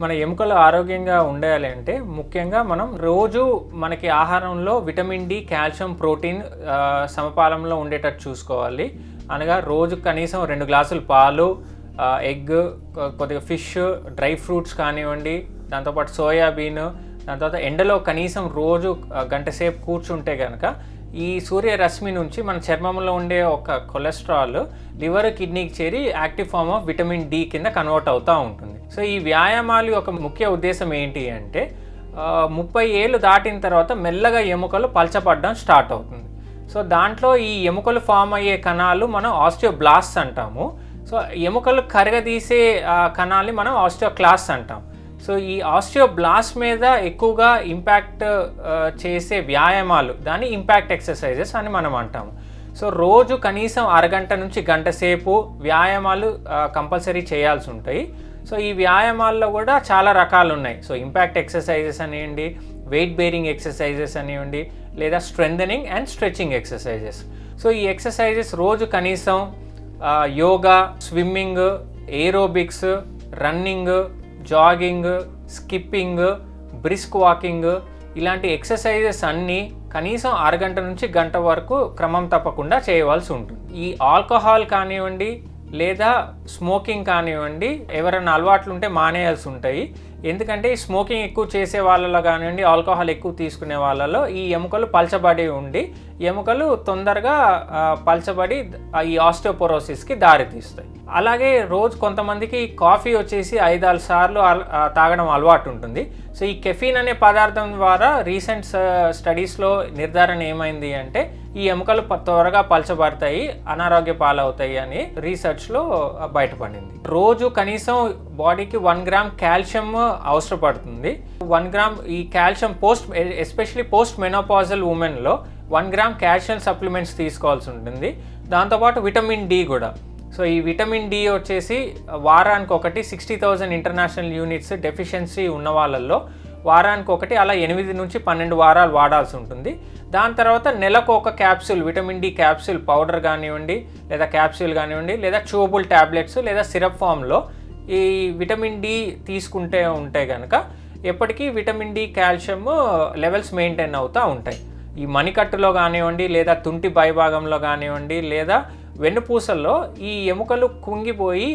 మన ఎముకలు ఆరోగ్యంగా ఉండాలి అంటే ముఖ్యంగా మనం రోజు మనకి ఆహారంలో విటమిన్ డి, కాల్షియం, ప్రోటీన్ సమపాలంలో ఉండేటట్టు చూసుకోవాలి. అనగా రోజు కనీసం 2 గ్లాసులు పాలు, ఎగ్, కొద్దిగా ఫిష్, డ్రై ఫ్రూట్స్ కానివ్వండి, దాంతోపాటు సోయాబీన్, దాని తర్వాత ఎండలో కనీసం రోజు గంట సేపు కూర్చుంటే కనుక ఈ సూర్యరశ్మి నుంచి మన చర్మంలో ఉండే ఒక కొలెస్ట్రాల్ లివర్, కిడ్నీకి చేరి active form of vitamin D కింద కన్వర్ట్ అవుతూ ఉంటుంది. సో ఈ వ్యాయామాలు యొక్క ముఖ్య ఉద్దేశం ఏంటి అంటే 30 ఏళ్ళు దాటిన తర్వాత మెల్లగా ఎముకలు పలచబడడం స్టార్ట్ అవుతుంది. సో దాంట్లో ఈ ఎముకలు ఫామ్ అయ్యే కణాలు మనం ఆస్టియోబ్లాస్ట్స్ అంటాము. సో ఎముకలు కరగదీసే కణాలని మనం ఆస్టియోక్లాస్ట్స్ అంటాం. సో ఈ ఆస్టియోబ్లాస్ట్ మీద ఎక్కువగా ఇంపాక్ట్ చేసే వ్యాయామాలు దాన్ని ఇంపాక్ట్ ఎక్సర్సైజెస్ అని మనం అంటాము. సో రోజు కనీసం అరగంట నుంచి గంట సేపు వ్యాయామాలు కంపల్సరీ చేయాల్సి ఉంటాయి. సో ఈ వ్యాయామాల్లో కూడా చాలా రకాలు ఉన్నాయి. సో ఇంపాక్ట్ ఎక్సర్సైజెస్ అనివ్వండి, వెయిట్ బేరింగ్ ఎక్సర్సైజెస్ అనివ్వండి, లేదా strengthening and stretching exercises. So ఈ ఎక్సర్సైజెస్ రోజు కనీసం yoga, swimming, aerobics, running, jogging, skipping, brisk walking ఇలాంటి ఎక్సర్సైజెస్ అన్నీ కనీసం అరగంట నుంచి గంట వరకు క్రమం తప్పకుండా చేయవలసి ఉంటుంది. ఈ ఆల్కహాల్ కానివ్వండి లేదా స్మోకింగ్ కానివ్వండి ఎవరైనా అలవాట్లు ఉంటే మానేయాల్సి ఉంటాయి. ఎందుకంటే ఈ స్మోకింగ్ ఎక్కువ చేసే వాళ్ళలో కానివ్వండి, ఆల్కహాల్ ఎక్కువ తీసుకునే వాళ్ళలో ఈ ఎముకలు పలచబడి ఉండి ఎముకలు తొందరగా పలచబడి ఈ ఆస్టియోపోరోసిస్కి దారితీస్తాయి. అలాగే రోజు కొంతమందికి కాఫీ వచ్చేసి 5-6 సార్లు తాగడం అలవాటు ఉంటుంది. సో ఈ కెఫీన్ అనే పదార్థం ద్వారా రీసెంట్ స్టడీస్లో నిర్ధారణ ఏమైంది అంటే ఈ ఎముకలు త్వరగా పలచబడతాయి, అనారోగ్య పాలవుతాయి అని రీసెర్చ్లో బయటపడింది. రోజు కనీసం బాడీకి 1 గ్రామ్ కాల్షియం అవసరపడుతుంది. 1 గ్రామ్ ఈ కాల్షియం ఎస్పెషలీ పోస్ట్ మెనోపాజల్ ఉమెన్లో 1 గ్రామ్ కాల్షియం సప్లిమెంట్స్ తీసుకోవాల్సి ఉంటుంది. దాంతోపాటు విటమిన్ డి కూడా. సో ఈ విటమిన్ డి వచ్చేసి వారానికి ఒకటి 60,000 ఇంటర్నేషనల్ యూనిట్స్ డెఫిషియన్సీ ఉన్న వాళ్ళల్లో వారానికి ఒకటి అలా 8 నుంచి 12 వారాలు వాడాల్సి ఉంటుంది. దాని తర్వాత నెలకు ఒక capsule vitamin D capsule powder కానివ్వండి లేదా క్యాప్సూల్ కానివ్వండి లేదా చూవబుల్ ట్యాబ్లెట్స్ లేదా సిరప్ ఫామ్లో ఈ విటమిన్ డి తీసుకుంటే ఉంటే కనుక ఎప్పటికీ vitamin D calcium levels maintain అవుతూ ఉంటాయి. ఈ మణికట్టులో కానివ్వండి లేదా తుంటి పైభాగంలో కానివ్వండి లేదా వెన్నుపూసల్లో ఈ ఎముకలు కుంగిపోయి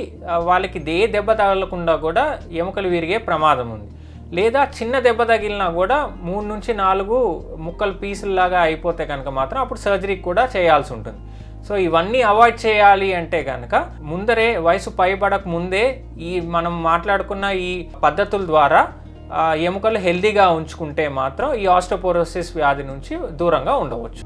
వాళ్ళకి దెబ్బ తగలకుండా కూడా ఎముకలు విరిగే ప్రమాదం ఉంది. లేదా చిన్న దెబ్బ తగిలినా కూడా 3 నుంచి 4 ముక్కలు పీసుల్లాగా అయిపోతే కనుక మాత్రం అప్పుడు సర్జరీకి కూడా చేయాల్సి ఉంటుంది. సో ఇవన్నీ అవాయిడ్ చేయాలి అంటే కనుక ముందరే వయసు పైబడక ముందే ఈ మనం మాట్లాడుకున్న ఈ పద్ధతుల ద్వారా ఎముకలు హెల్తీగా ఉంచుకుంటే మాత్రం ఈ ఆస్టియోపోరోసిస్ వ్యాధి నుంచి దూరంగా ఉండవచ్చు.